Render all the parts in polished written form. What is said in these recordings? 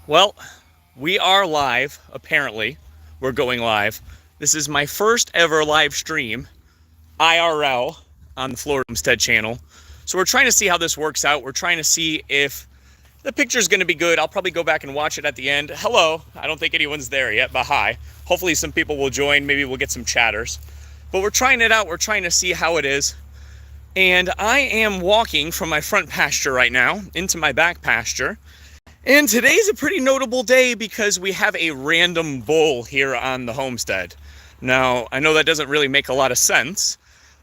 Well, we are live, apparently. We're going live. This is my first ever live stream, IRL, on the Florida Homestead channel. So we're trying to see how this works out. We're trying to see if the picture's going to be good. I'll probably go back and watch it at the end. Hello. I don't think anyone's there yet, but hi. Hopefully some people will join. Maybe we'll get some chatters. But we're trying it out. We're trying to see how it is. And I am walking from my front pasture right now into my back pasture. And today's a pretty notable day because we have a random bull here on the homestead. Now, I know that doesn't really make a lot of sense,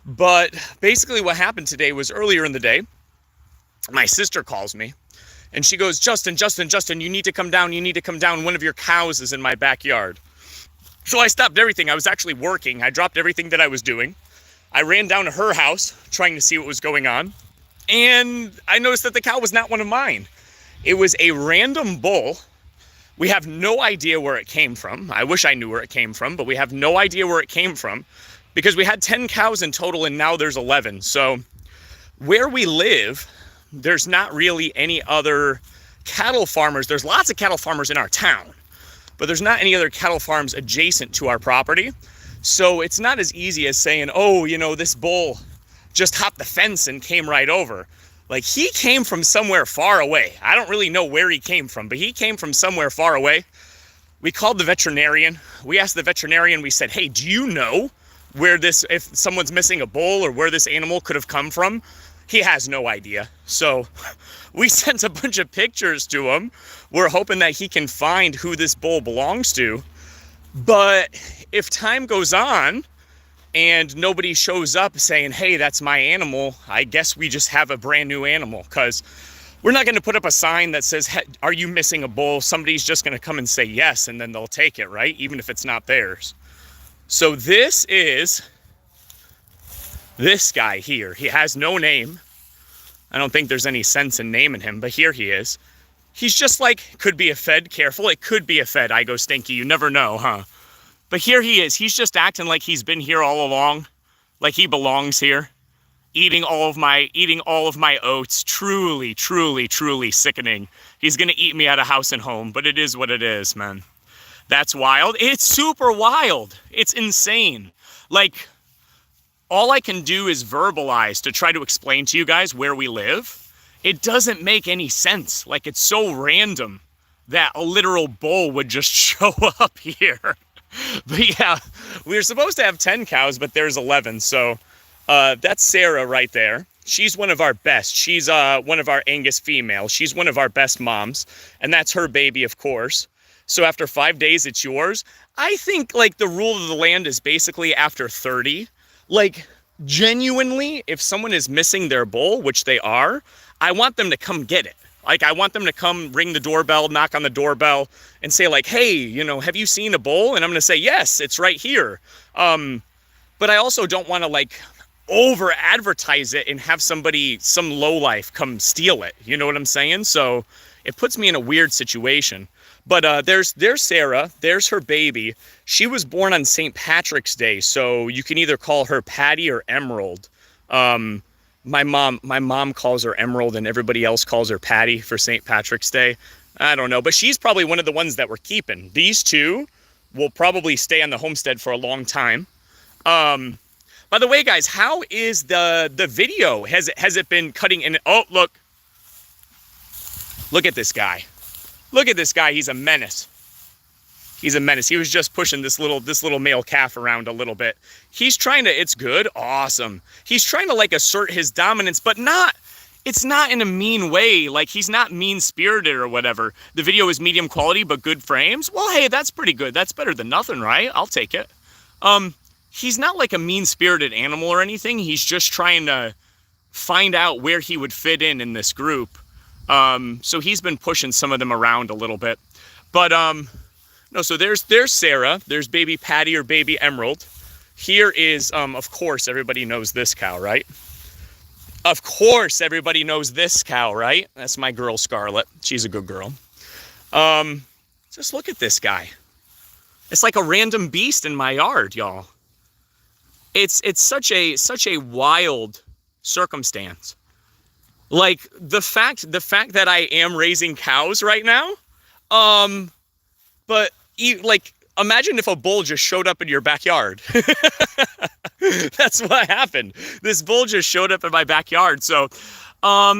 but basically what happened today was earlier in the day, my sister calls me and she goes, Justin, you need to come down. You need to come down. One of your cows is in my backyard. So I stopped everything. I was actually working. I dropped everything that I was doing. I ran down to her house trying to see what was going on. And I noticed that the cow was not one of mine. It was a random bull. We have no idea where it came from. I wish I knew where it came from, but we have no idea where it came from because we had 10 cows in total and now there's 11. So where we live, there's not really any other cattle farmers. There's lots of cattle farmers in our town, but there's not any other cattle farms adjacent to our property. So it's not as easy as saying, oh, this bull just hopped the fence and came right over. Like, he came from somewhere far away. I don't really know where he came from, but he came from somewhere far away. We called the veterinarian. We asked the veterinarian, we said, hey, do you know where if someone's missing a bull or where this animal could have come from? He has no idea. So we sent a bunch of pictures to him. We're hoping that he can find who this bull belongs to. But if time goes on, and nobody shows up saying, hey, that's my animal, I guess we just have a brand new animal, because we're not going to put up a sign that says, hey, are you missing a bull? Somebody's just going to come and say yes, and then they'll take it, right? Even if it's not theirs. So this is this guy here. He has no name. I don't think there's any sense in naming him, but here he is. He's just like, could be a fed. Careful, it could be a fed. I go stinky. You never know, huh? But here he is. He's just acting like he's been here all along, like he belongs here, eating all of my oats. Truly, truly, truly sickening. He's gonna eat me out of house and home, but it is what it is, man. That's wild. It's super wild. It's insane. Like, all I can do is verbalize to try to explain to you guys where we live. It doesn't make any sense. Like, it's so random that a literal bull would just show up here. But yeah, we were supposed to have 10 cows, but there's 11. So that's Sarah right there. She's one of our best. She's one of our Angus females. She's one of our best moms. And that's her baby, of course. So after 5 days, it's yours. I think, like, the rule of the land is basically after 30. Like, genuinely, if someone is missing their bull, which they are, I want them to come get it. Like, I want them to come ring the doorbell, knock on the doorbell, and say, like, hey, have you seen a bull? And I'm going to say, yes, it's right here. But I also don't want to, like, over-advertise it and have some lowlife come steal it. You know what I'm saying? So it puts me in a weird situation. But there's Sarah. There's her baby. She was born on St. Patrick's Day, so you can either call her Patty or Emerald. My mom calls her Emerald and everybody else calls her Patty for St. Patrick's Day. I don't know, but she's probably one of the ones that we're keeping. These two will probably stay on the homestead for a long time. By the way, guys, how is the video? Has it been cutting in? Oh, look at this guy. Look at this guy. He's a menace. He's a menace. He was just pushing this little male calf around a little bit. He's trying to, it's good, awesome. He's trying to, like, assert his dominance, but it's not in a mean way. Like, he's not mean-spirited or whatever. The video is medium quality, but good frames. Well, hey, that's pretty good. That's better than nothing, right? I'll take it. He's not like a mean-spirited animal or anything. He's just trying to find out where he would fit in this group. So he's been pushing some of them around a little bit. But, no, so there's Sarah, there's baby Patty or baby Emerald. Here is, of course, everybody knows this cow, right? Of course, everybody knows this cow, right? That's my girl, Scarlet. She's a good girl. Just look at this guy. It's like a random beast in my yard, y'all. It's such a wild circumstance. Like, the fact that I am raising cows right now, Um, but like, imagine if a bull just showed up in your backyard. That's what happened. This bull just showed up in my backyard. So,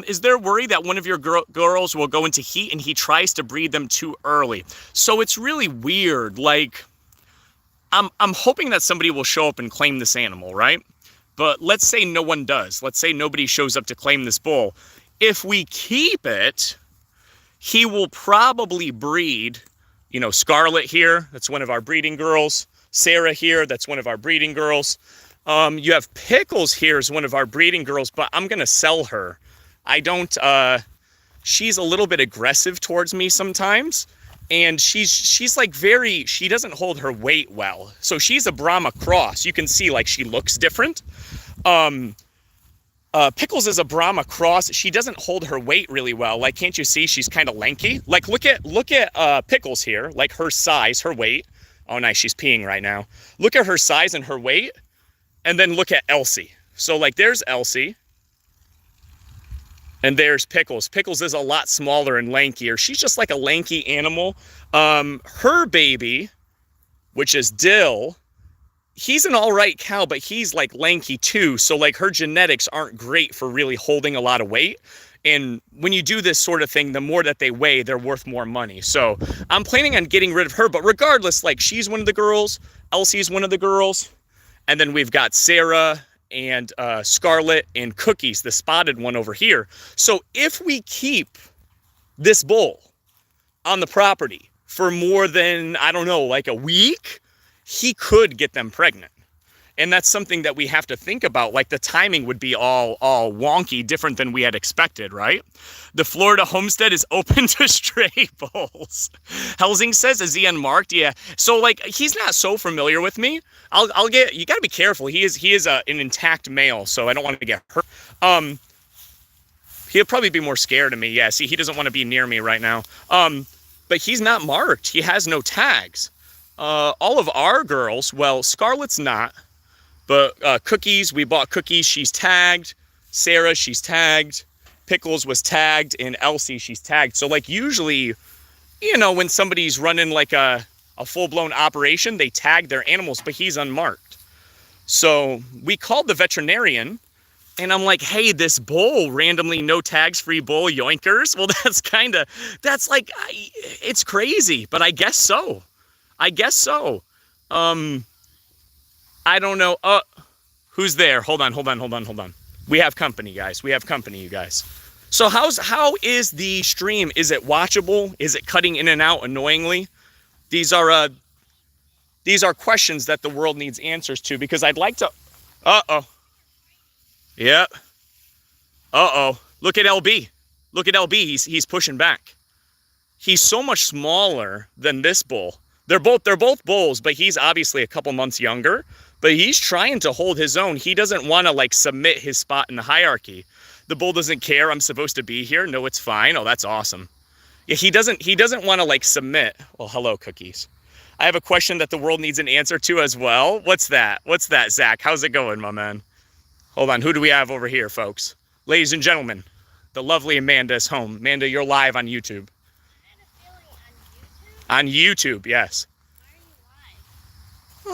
is there worry that one of your girls will go into heat and he tries to breed them too early? So it's really weird. Like, I'm hoping that somebody will show up and claim this animal, right? But let's say no one does. Let's say nobody shows up to claim this bull. If we keep it, he will probably breed, you know, Scarlet here. That's one of our breeding girls. Sarah here. That's one of our breeding girls. You have Pickles here is one of our breeding girls, but I'm going to sell her. I don't, she's a little bit aggressive towards me sometimes. And she's like she doesn't hold her weight well. So she's a Brahma cross. You can see like she looks different. Pickles is a Brahma cross. She doesn't hold her weight really well. Like, can't you see she's kind of lanky? Like, look at Pickles here, like her size, her weight. Oh, nice, she's peeing right now. Look at her size and her weight, and then look at Elsie. So like, there's Elsie, and there's Pickles. Pickles is a lot smaller and lankier. She's just like a lanky animal. Her baby, which is Dill, he's an all right cow, but he's like lanky too. So like her genetics aren't great for really holding a lot of weight. And when you do this sort of thing, the more that they weigh, they're worth more money. So I'm planning on getting rid of her. But regardless, like, she's one of the girls. Elsie's one of the girls. And then we've got Sarah and Scarlet and Cookies, the spotted one over here. So if we keep this bull on the property for more than, I don't know, like a week, he could get them pregnant. And that's something that we have to think about. Like, the timing would be all wonky, different than we had expected, right? The Florida Homestead is open to stray bulls. Helsing says, is he unmarked? Yeah. So like, he's not so familiar with me. You gotta be careful. He is an intact male, so I don't want to get hurt. He'll probably be more scared of me. Yeah, see, he doesn't want to be near me right now. But he's not marked. He has no tags. All of our girls, well, Scarlet's not. But Cookies, we bought Cookies, she's tagged. Sarah, she's tagged. Pickles was tagged. And Elsie, she's tagged. So like, usually, you know, when somebody's running like a full-blown operation, they tag their animals, but he's unmarked. So we called the veterinarian, and I'm like, hey, this bull, randomly no tags, free bull, yoinkers. Well, that's like, it's crazy, but I guess so. I don't know. Who's there? Hold on. We have company, guys. We have company, you guys. So how is the stream? Is it watchable? Is it cutting in and out annoyingly? These are questions that the world needs answers to, because I'd like to. Yeah. Look at LB. Look at LB. He's pushing back. He's so much smaller than this bull. They're both bulls, but he's obviously a couple months younger. But he's trying to hold his own. He doesn't want to like submit his spot in the hierarchy. The bull doesn't care. I'm supposed to be here. No, it's fine. Oh, that's awesome. Yeah, he doesn't want to like submit. Well, hello, Cookies. I have a question that the world needs an answer to as well. What's that, Zach? How's it going, my man? Hold on. Who do we have over here, folks? Ladies and gentlemen, the lovely Amanda is home. Amanda, you're live on YouTube. On YouTube, yes.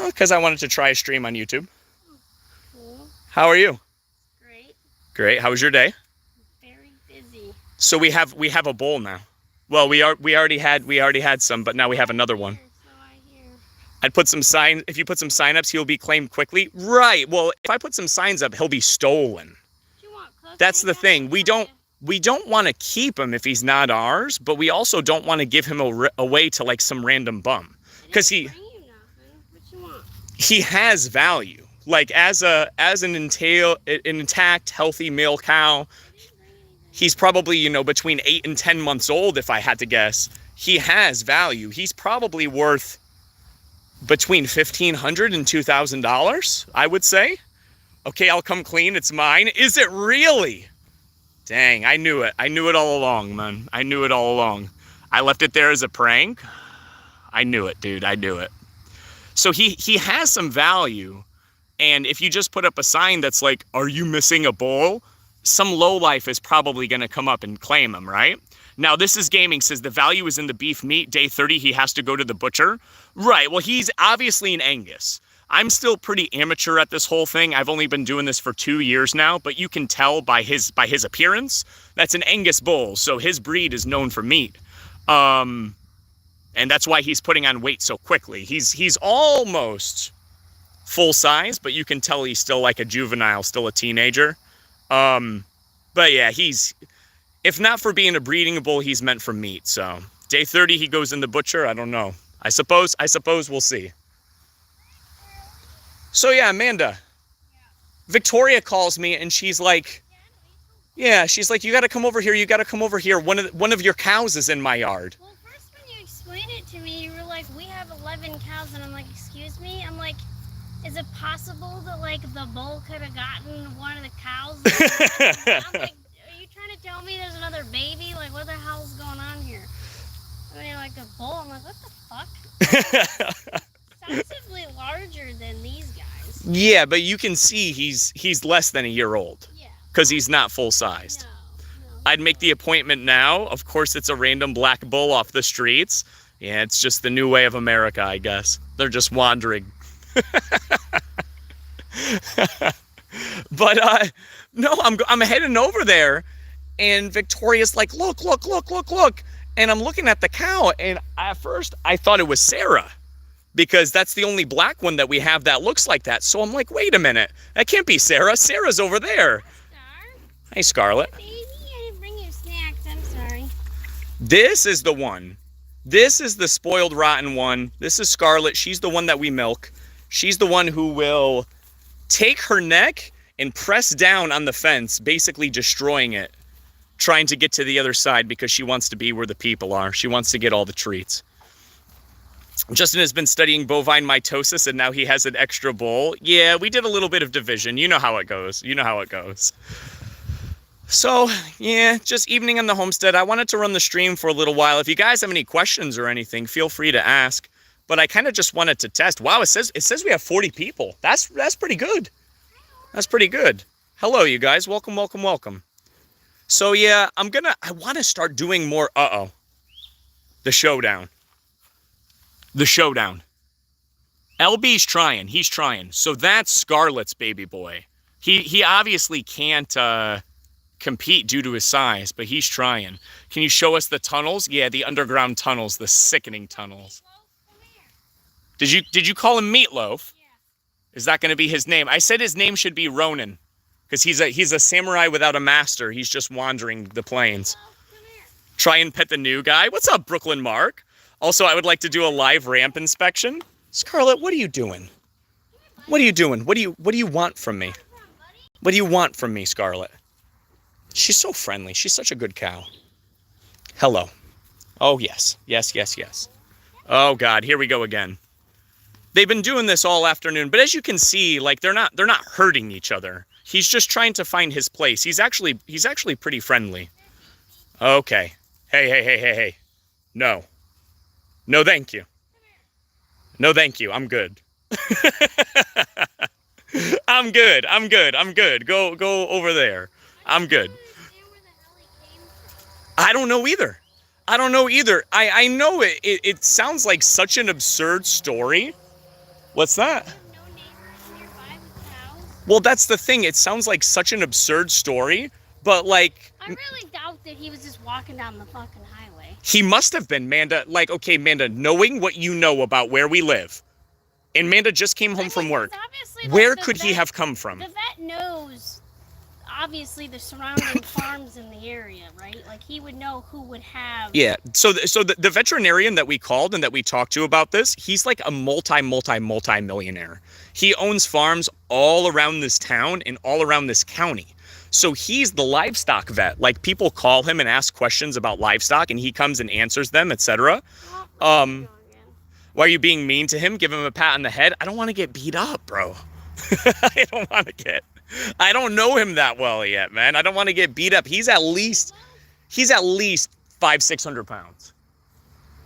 Because I wanted to try a stream on YouTube. Oh, cool. How are you? Great. How was your day? Very busy. So we have a bull now. Well, we already had some, but now we have another one. So I hear. I'd put some signs. If you put some sign-ups, he'll be claimed quickly. Right. Well, if I put some signs up, he'll be stolen. You want cookies? That's the thing. We don't want to keep him if he's not ours, but we also don't want to give him away to like some random bum, because he has value. Like, as an intact, healthy male cow, he's probably, you know, between 8 and 10 months old, if I had to guess. He has value. He's probably worth between $1,500 and $2,000, I would say. Okay, I'll come clean. It's mine. Is it really? Dang, I knew it. I knew it all along, man. I knew it all along. I left it there as a prank. I knew it, dude. I knew it. So he has some value. And if you just put up a sign that's like, are you missing a bull? Some lowlife is probably going to come up and claim him, right? Now, This Is Gaming says the value is in the beef meat. Day 30, he has to go to the butcher. Right, well, he's obviously an Angus. I'm still pretty amateur at this whole thing. I've only been doing this for 2 years now, but you can tell by his appearance, that's an Angus bull, so his breed is known for meat. And that's why he's putting on weight so quickly. He's almost full size, but you can tell he's still like a juvenile, still a teenager. But yeah, if not for being a breeding bull, he's meant for meat. So day 30, he goes in the butcher. I don't know. I suppose we'll see. So yeah, Amanda, Victoria calls me and she's like, yeah, she's like, you got to come over here. You got to come over here. One of your cows is in my yard. Well, first when you explained it to me, you were like, we have 11 cows. And I'm like, excuse me? I'm like, is it possible that like the bull could have gotten one of the cows? I'm like, are you trying to tell me there's another baby? Like, what the hell's going on here? I mean, like a bull. I'm like, what the fuck? Sensibly larger than these guys. Yeah, but you can see he's less than a year old. Yeah. Because he's not full sized. No, I'd make the appointment now. Of course, it's a random black bull off the streets. Yeah, it's just the new way of America, I guess. They're just wandering. But no, I'm heading over there, and Victoria's like, look, and I'm looking at the cow, and at first I thought it was Sarah, because that's the only black one that we have that looks like that. So I'm like, wait a minute, that can't be Sarah. Sarah's over there. Hey, Scarlet. Baby, I didn't bring you snacks. I'm sorry. This is the one. This is the spoiled, rotten one. This is Scarlet. She's the one that we milk. She's the one who will take her neck and press down on the fence, basically destroying it, trying to get to the other side because she wants to be where the people are. She wants to get all the treats. Justin has been studying bovine mitosis, and now he has an extra bull. Yeah, we did a little bit of division. You know how it goes. So, yeah, just evening on the homestead. I wanted to run the stream for a little while. If you guys have any questions or anything, feel free to ask. But I kind of just wanted to test. Wow, it says we have 40 people. That's pretty good. That's pretty good. Hello, you guys. Welcome. So, yeah, I want to start doing more, the showdown. LB's trying. He's trying. So that's Scarlet's baby boy. He obviously can't compete due to his size, but he's trying. Can you show us the tunnels? Yeah, the underground tunnels, the sickening tunnels. Did you call him Meatloaf? Yeah. Is that going to be his name? I said his name should be Ronin, because he's a samurai without a master. He's just wandering the plains. Try and pet the new guy. What's up, Brooklyn Mark? Also, I would like to do a live ramp inspection. Scarlet, what are you doing? What are you doing? What do you want from me? What do you want from me, Scarlet? She's so friendly. She's such a good cow. Hello. Oh, yes. Yes. Oh, God. Here we go again. They've been doing this all afternoon, but as you can see, like they're not hurting each other. He's just trying to find his place. He's actually pretty friendly. Okay. Hey. No, thank you. No, thank you. I'm good. I'm good. Go over there. I'm good. I don't know either. I know it sounds like such an absurd story. What's that? Well, that's the thing. It sounds like such an absurd story, but like... I really doubt that he was just walking down the fucking highway. He must have been, Manda. Like, okay, Manda, knowing what you know about where we live, and Manda just came home from work, where could he have come from? The vet knows, obviously, the surrounding farms in the area, right? Like, he would know who would have... Yeah, so the veterinarian that we called and that we talked to about this, he's like a multi-millionaire. He owns farms all around this town and all around this county. So he's the livestock vet. Like, people call him and ask questions about livestock, and he comes and answers them, etc. Why are you being mean to him? Give him a pat on the head? I don't want to get beat up, bro. I don't know him that well yet, man. I don't want to get beat up. He's at least 500-600 pounds.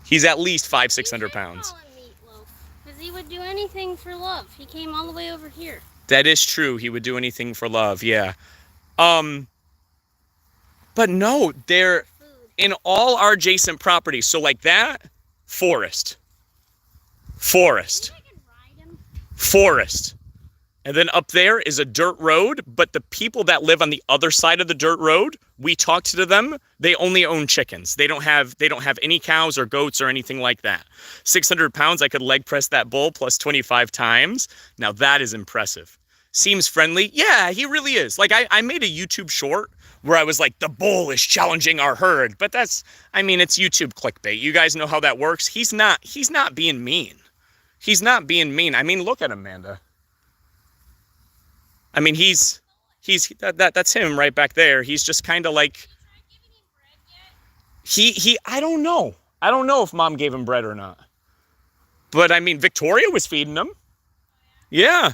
He's at least 500-600 pounds. Because he would do anything for love. He came all the way over here. That is true. He would do anything for love, yeah. But no, in all our adjacent properties. So like that, forest, forest, forest. And then up there is a dirt road, but the people that live on the other side of the dirt road, we talked to them, they only own chickens. They don't have any cows or goats or anything like that. 600 pounds, I could leg press that bull plus 25 times. Now that is impressive. Seems friendly. Yeah, he really is. Like I made a YouTube short where I was like, the bull is challenging our herd. But that's, I mean, it's YouTube clickbait. You guys know how that works. He's not being mean. He's not being mean. I mean, look at him, Amanda. I mean, that's him right back there. He's just kind of like, I don't know. I don't know if mom gave him bread or not. But I mean, Victoria was feeding him. Yeah.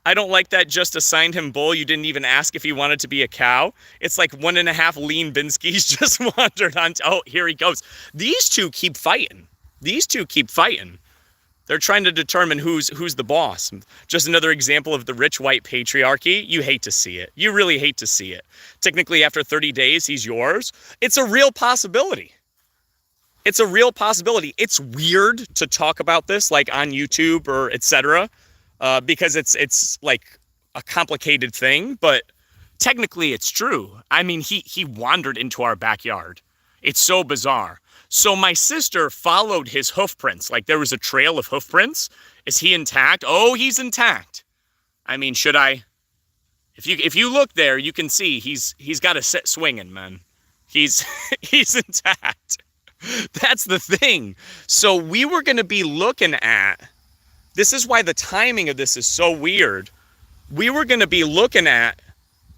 I don't like that just assigned him bull. You didn't even ask if he wanted to be a cow. It's like 1.5 lean Binskys just wandered on. Oh, here he goes. These two keep fighting. They're trying to determine who's the boss. Just another example of the rich white patriarchy. You hate to see it. You really hate to see it. Technically, after 30 days, he's yours. It's a real possibility. It's a real possibility. It's weird to talk about this like on YouTube or etc. Because it's like a complicated thing, but technically it's true. I mean, he wandered into our backyard. It's so bizarre. So my sister followed his hoof prints. Like there was a trail of hoof prints. Is he intact? Oh, he's intact. I mean, should I? If you look there, you can see he's got a set swinging, man. He's intact. That's the thing. So we were going to be looking at, this is why the timing of this is so weird. We were going to be looking at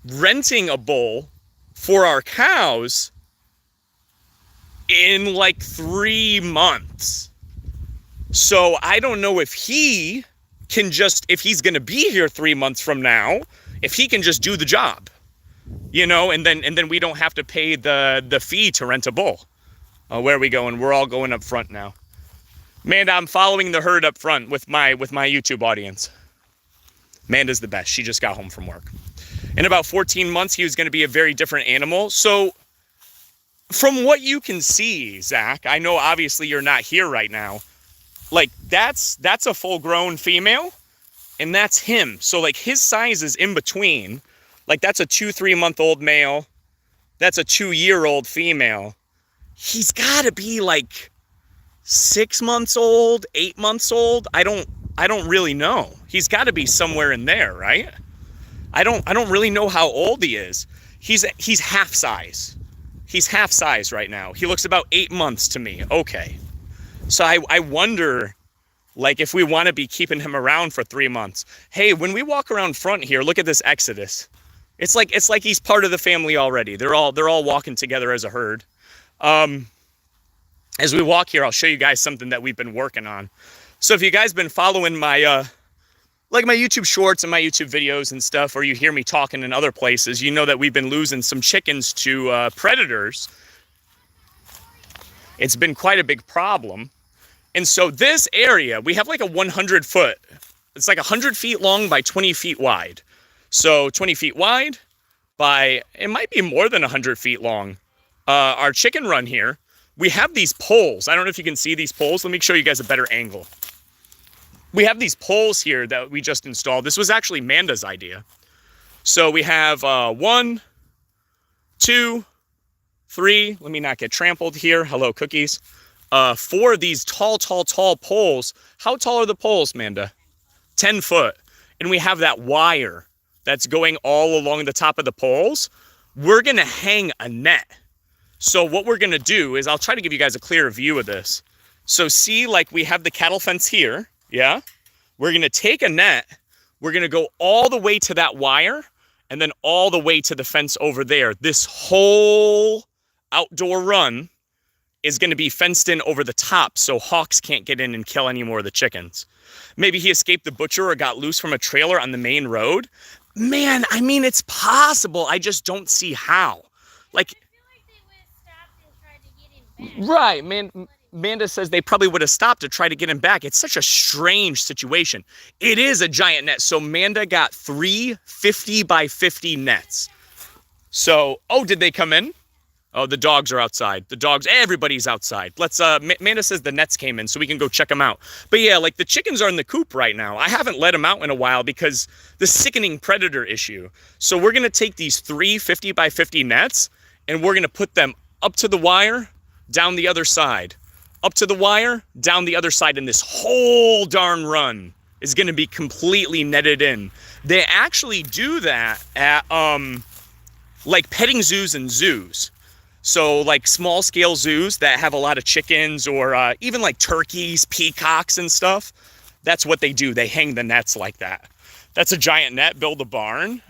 renting a bull for our cows in like 3 months. So I don't know if he can just, if he's going to be here 3 months from now, if he can just do the job, you know, and then we don't have to pay the fee to rent a bull. Where are we going? We're all going up front now. Amanda, I'm following the herd up front with my YouTube audience. Amanda's the best. She just got home from work. In about 14 months, he was going to be a very different animal. So from what you can see, Zach, I know obviously you're not here right now. Like that's a full-grown female, and that's him. So like his size is in between. Like that's a 2-3-month-old male. That's a 2-year-old female. He's got to be like 6 months old, 8 months old. I don't really know. He's got to be somewhere in there, right? I don't really know how old he is. He's half size. He's half size right now. He looks about 8 months to me. Okay. So I wonder, like, if we want to be keeping him around for 3 months. Hey, when we walk around front here, look at this exodus. It's like he's part of the family already. They're all walking together as a herd. As we walk here, I'll show you guys something that we've been working on. So if you guys been following my like my YouTube shorts and my YouTube videos and stuff, or you hear me talking in other places, you know that we've been losing some chickens to predators. It's been quite a big problem. And so this area, we have like a 100 foot, it's like 100 feet long by 20 feet wide. So 20 feet wide by, it might be more than 100 feet long. Our chicken run here, we have these poles. I don't know if you can see these poles. Let me show you guys a better angle. We have these poles here that we just installed. This was actually Amanda's idea. So we have 1, 2, 3. Let me not get trampled here. Hello, cookies. 4 of these tall poles. How tall are the poles, Amanda? 10 foot. And we have that wire that's going all along the top of the poles. We're going to hang a net. So what we're going to do is, I'll try to give you guys a clearer view of this. So see, like we have the cattle fence here. Yeah. We're going to take a net. We're going to go all the way to that wire and then all the way to the fence over there. This whole outdoor run is going to be fenced in over the top so hawks can't get in and kill any more of the chickens. Maybe he escaped the butcher or got loose from a trailer on the main road. Man, I mean, it's possible. I just don't see how. Like, right, man. Amanda says they probably would have stopped to try to get him back. It's such a strange situation. It is a giant net. So Amanda got 3 50 by 50 nets. So, oh, did they come in? Oh, the dogs are outside. The dogs, everybody's outside. Let's, Amanda says the nets came in, so we can go check them out. But yeah, like the chickens are in the coop right now. I haven't let them out in a while because the sickening predator issue. So we're going to take these 3 50 by 50 nets and we're going to put them up to the wire, down the other side. Up to the wire, down the other side, and this whole darn run is going to be completely netted in. They actually do that at, like petting zoos and zoos. So like small scale zoos that have a lot of chickens or even like turkeys, peacocks and stuff. That's what they do. They hang the nets like that. That's a giant net, build a barn.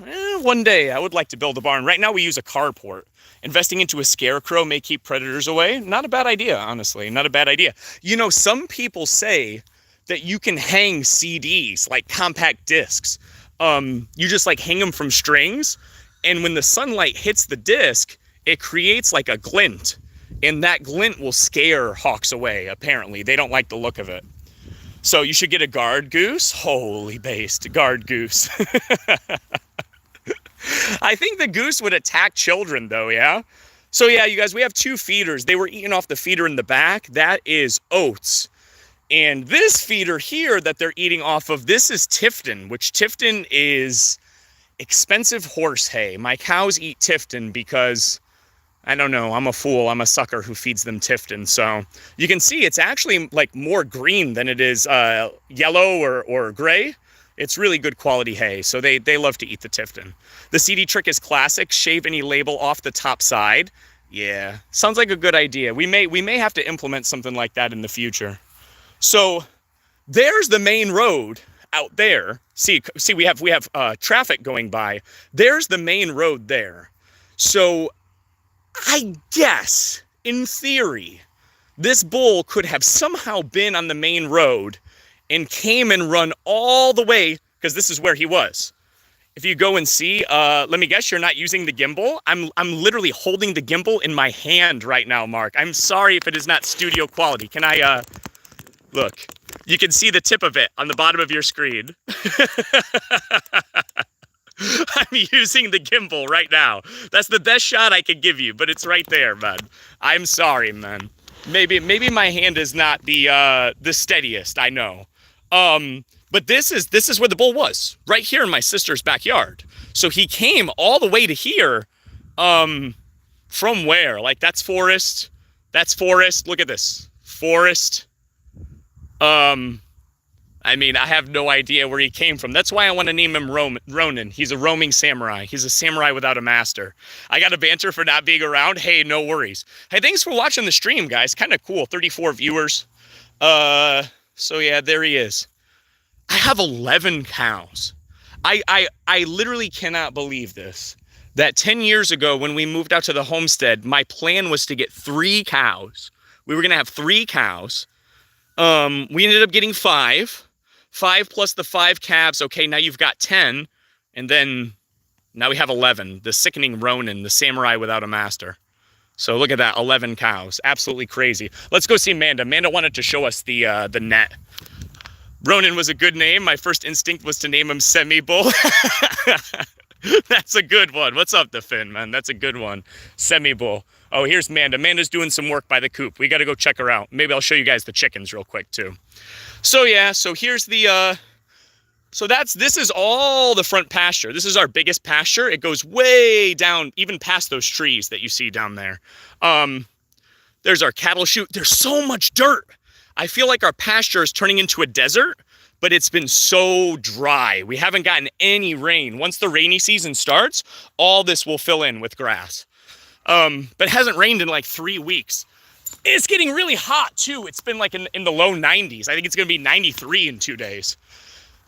One day I would like to build a barn. Right now we use a carport. Investing into a scarecrow may keep predators away. Not a bad idea, honestly, not a bad idea. You know, some people say that you can hang CDs, like compact discs. You just like hang them from strings. And when the sunlight hits the disc, it creates like a glint, and that glint will scare hawks away, apparently. They don't like the look of it. So you should get a guard goose. Holy based, guard goose. I think the goose would attack children though, yeah? So yeah, you guys, we have 2 feeders. They were eating off the feeder in the back. That is oats. And this feeder here that they're eating off of, this is Tifton, which Tifton is expensive horse hay. My cows eat Tifton because I don't know, I'm a fool, I'm a sucker who feeds them Tifton. So you can see it's actually like more green than it is yellow or gray. It's really good quality hay, so they love to eat the Tifton. The CD trick is classic, shave any label off the top side. Yeah, sounds like a good idea. We may have to implement something like that in the future. So there's the main road out there. See, we have traffic going by. There's the main road there. So I guess, in theory, this bull could have somehow been on the main road and came and run all the way, because this is where he was. If you go and see, let me guess, you're not using the gimbal? I'm literally holding the gimbal in my hand right now, Mark. I'm sorry if it is not studio quality. Can I, look, you can see the tip of it on the bottom of your screen. I'm using the gimbal right now. That's the best shot I could give you, but it's right there, man. I'm sorry, man. Maybe my hand is not the steadiest, I know. But this is where the bull was, right here in my sister's backyard. So he came all the way to here, from where? Like that's forest. Look at this, forest. I mean, I have no idea where he came from. That's why I want to name him Ronin. He's a roaming samurai. He's a samurai without a master. I got a banter for not being around. Hey, no worries. Hey, thanks for watching the stream, guys. Kind of cool. 34 viewers. So yeah, there he is. I have 11 cows. I literally cannot believe this. That 10 years ago when we moved out to the homestead, my plan was to get 3 cows. We were going to have 3 cows. We ended up getting 5. 5 plus the 5 calves. Okay, now you've got 10. And then now we have 11. The sickening Ronin, the samurai without a master. So look at that, 11 cows. Absolutely crazy. Let's go see Amanda. Amanda wanted to show us the net. Ronin was a good name. My first instinct was to name him Semi-Bull. That's a good one. What's up, the Finn, man? That's a good one. Semi-Bull. Oh, here's Amanda. Amanda's doing some work by the coop. We got to go check her out. Maybe I'll show you guys the chickens real quick, too. So, yeah. So, here's the... this is all the front pasture. This is our biggest pasture. It goes way down, even past those trees that you see down there. There's our cattle chute. There's so much dirt. I feel like our pasture is turning into a desert, but it's been so dry. We haven't gotten any rain. Once the rainy season starts, all this will fill in with grass. But it hasn't rained in like 3 weeks. It's getting really hot too. It's been like in the low 90s. I think it's gonna be 93 in 2 days.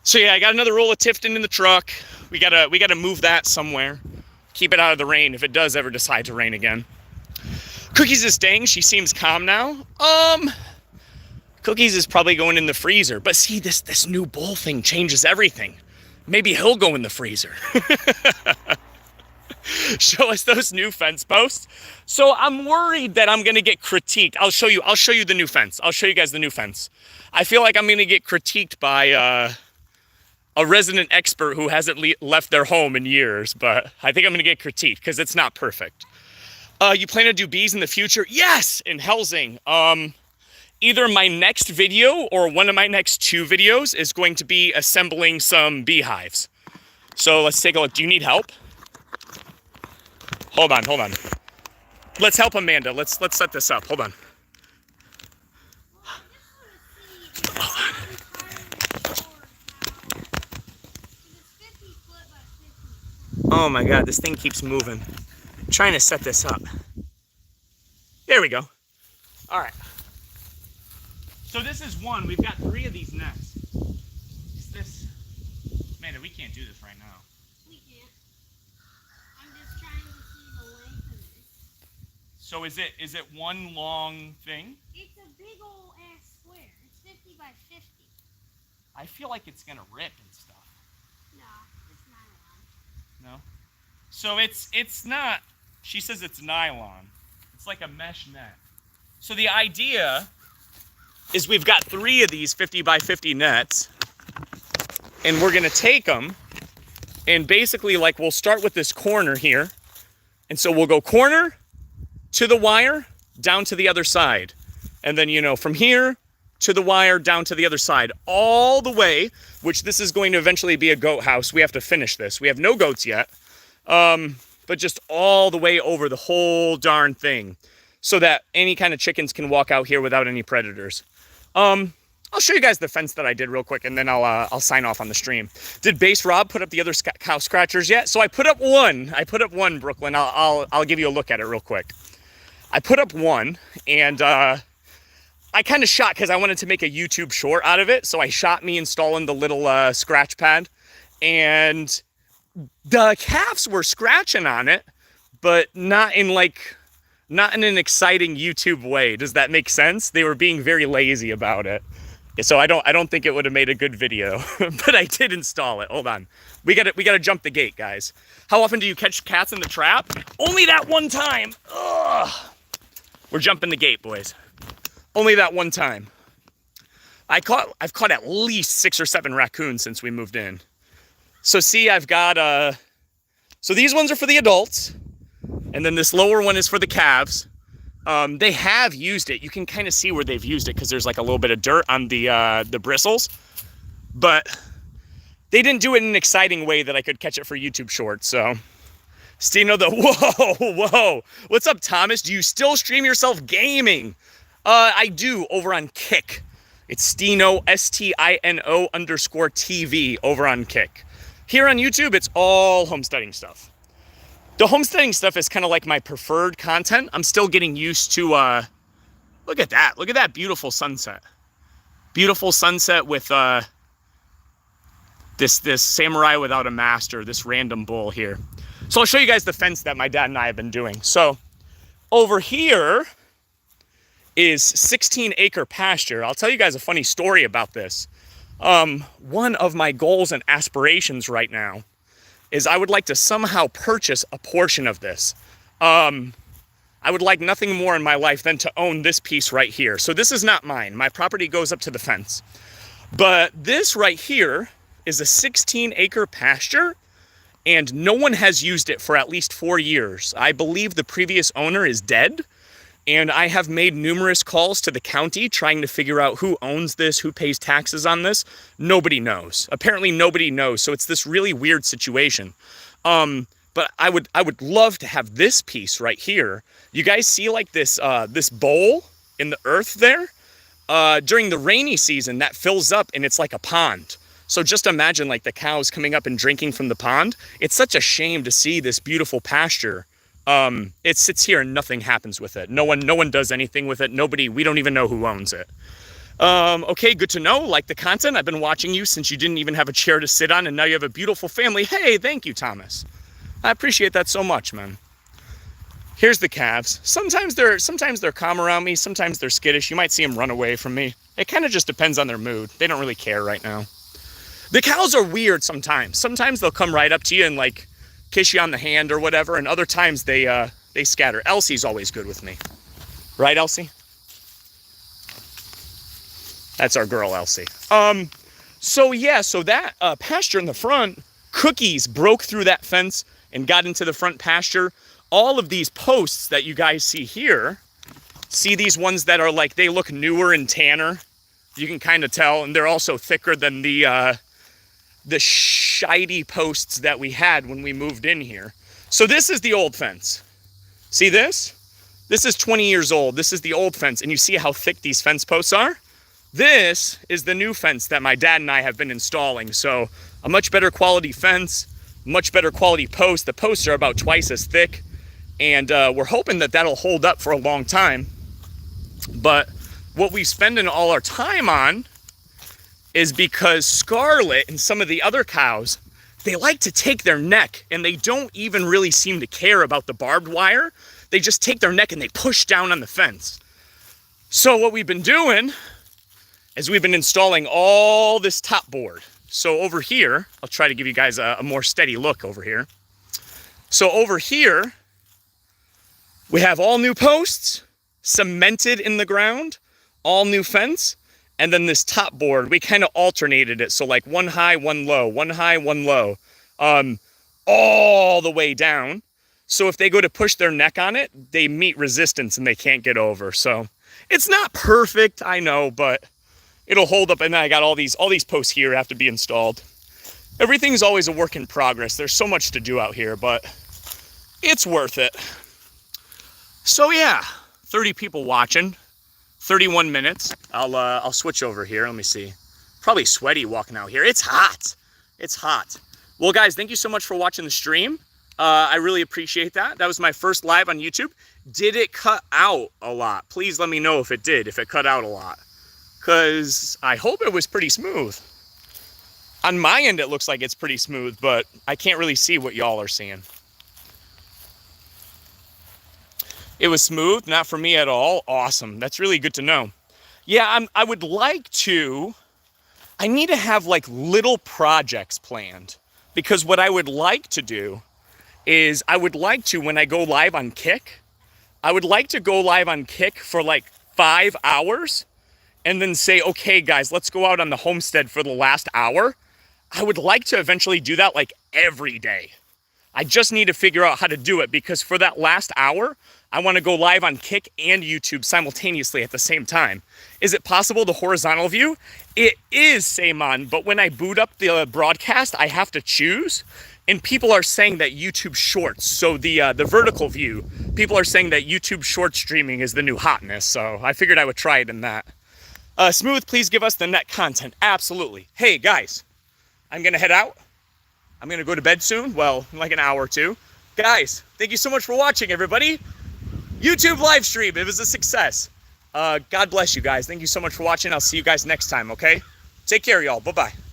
So yeah, I got another roll of Tifton in the truck. We gotta move that somewhere. Keep it out of the rain if it does ever decide to rain again. Cookies is staying. She seems calm now. Cookies is probably going in the freezer. But see, this new bull thing changes everything. Maybe he'll go in the freezer. Show us those new fence posts. So I'm worried that I'm gonna get critiqued. I'll show you the new fence. I'll show you guys the new fence. I feel like I'm gonna get critiqued by a resident expert who hasn't left their home in years, but I think I'm gonna get critiqued because it's not perfect. You plan to do bees in the future? Yes, in Helsing. Either my next video or one of my next 2 videos is going to be assembling some beehives. So let's take a look. Do you need help? Hold on, hold on. Let's help Amanda. Let's set this up. Hold on. Oh my God, this thing keeps moving. I'm trying to set this up. There we go. All right. So this is one. We've got 3 of these nets. Is this... Amanda, we can't do this right now. We can't. I'm just trying to see the length of it. So is it one long thing? It's a big old ass square. It's 50 by 50. I feel like it's gonna rip and stuff. No, it's nylon. No? So it's not, she says it's nylon. It's like a mesh net. So the idea is we've got 3 of these 50 by 50 nets, and we're gonna take them and basically, like, we'll start with this corner here. And so we'll go corner to the wire down to the other side. And then, you know, from here to the wire down to the other side, all the way, which this is going to eventually be a goat house. We have to finish this. We have no goats yet, but just all the way over the whole darn thing so that any kind of chickens can walk out here without any predators. I'll show you guys the fence that I did real quick, and then I'll sign off on the stream. Did Base Rob put up the other cow scratchers yet? So I put up one. Brooklyn. I'll give you a look at it real quick. I put up one, and I kind of shot because I wanted to make a YouTube short out of it. So I shot me installing the little scratch pad, and the calves were scratching on it, but not in an exciting YouTube way. Does that make sense? They were being very lazy about it. So I don't think it would have made a good video, but I did install it. Hold on. We gotta jump the gate, guys. How often do you catch cats in the trap? Only that one time. Ugh. We're jumping the gate, boys. Only that one time. I've caught at least 6 or 7 raccoons since we moved in. So see, I've got so these ones are for the adults, and then this lower one is for the calves. They have used it. You can kind of see where they've used it because there's like a little bit of dirt on the bristles, but they didn't do it in an exciting way that I could catch it for YouTube shorts. So, Stino, whoa, what's up, Thomas? Do you still stream yourself gaming? I do over on Kick. It's Stino, STINO_TV over on Kick. Here on YouTube, it's all homesteading stuff. The homesteading stuff is kind of like my preferred content. I'm still getting used to, look at that. Look at that beautiful sunset. Beautiful sunset with this samurai without a master, this random bull here. So I'll show you guys the fence that my dad and I have been doing. So over here is 16-acre pasture. I'll tell you guys a funny story about this. One of my goals and aspirations right now is I would like to somehow purchase a portion of this. I would like nothing more in my life than to own this piece right here. So this is not mine. My property goes up to the fence. But this right here is a 16-acre pasture, and no one has used it for at least 4 years. I believe the previous owner is dead, and I have made numerous calls to the county trying to figure out who owns this, who pays taxes on this. Nobody knows. Apparently nobody knows, so it's this really weird situation. But I would love to have this piece right here. You guys see like this this bowl in the earth there? During the rainy season, that fills up and it's like a pond. So just imagine like the cows coming up and drinking from the pond. It's such a shame to see this beautiful pasture. It sits here and nothing happens with it. No one does anything with it. We don't even know who owns it. Okay, good to know. Like the content, I've been watching you since you didn't even have a chair to sit on, and now you have a beautiful family. Hey, thank you, Thomas. I appreciate that so much, man. Here's the calves. Sometimes they're calm around me. Sometimes they're skittish. You might see them run away from me. It kind of just depends on their mood. They don't really care right now. The cows are weird sometimes. Sometimes they'll come right up to you and like kiss you on the hand or whatever, and other times they scatter. Elsie's always good with me. Right, Elsie? That's our girl, Elsie. So that pasture in the front, Cookies broke through that fence and got into the front pasture. all of these posts that you guys see here, see these ones that are like, they look newer and tanner. You can kind of tell, and they're also thicker than the shiny posts that we had when we moved in here. So this is the old fence. See this? This is 20 years old. This is the old fence, and you see how thick these fence posts are? This is the new fence that my dad and I have been installing. So a much better quality fence, much better quality posts. The posts are about twice as thick, and we're hoping that that'll hold up for a long time. But what we spending all our time on is because Scarlet and some of the other cows, they like to take their neck, and they don't even really seem to care about the barbed wire. They just take their neck and they push down on the fence. So what we've been doing is we've been installing all this top board. So over here, I'll try to give you guys a more steady look over here. So over here, we have all new posts, cemented in the ground, all new fence, and then this top board, we kind of alternated it. So like one high, one low, one high, one low, all the way down. So if they go to push their neck on it, they meet resistance and they can't get over. So it's not perfect, I know, but it'll hold up. And then I got all these posts here have to be installed. Everything's always a work in progress. There's so much to do out here, but it's worth it. So yeah, 30 people watching, 31 minutes. I'll switch over here. Let me see. Probably sweaty walking out here. It's hot. It's hot. Well, guys, thank you so much for watching the stream. I really appreciate that. That was my first live on YouTube. Did it cut out a lot? Please let me know if it did, if it cut out a lot. Because I hope it was pretty smooth. On my end, it looks like it's pretty smooth, but I can't really see what y'all are seeing. It was smooth, not for me at all. Awesome. That's really good to know. Yeah, I would like to, I need to have like little projects planned. Because what I would like to do is I would like to, when I go live on Kick, I would like to go live on Kick for like 5 hours and then say, okay, guys, let's go out on the homestead for the last hour. I would like to eventually do that like every day. I just need to figure out how to do it, because for that last hour, I want to go live on Kick and YouTube simultaneously at the same time. Is it possible, the horizontal view? It is, Saymon, but when I boot up the broadcast, I have to choose. And people are saying that YouTube Shorts, so the vertical view, people are saying that YouTube short streaming is the new hotness, so I figured I would try it in that. Smooth, please give us the net content. Absolutely. Hey, guys, I'm going to head out. I'm going to go to bed soon, well, in like an hour or two. Guys, thank you so much for watching, everybody. YouTube live stream, it was a success. God bless you guys. Thank you so much for watching. I'll see you guys next time, okay? Take care, y'all. Bye-bye.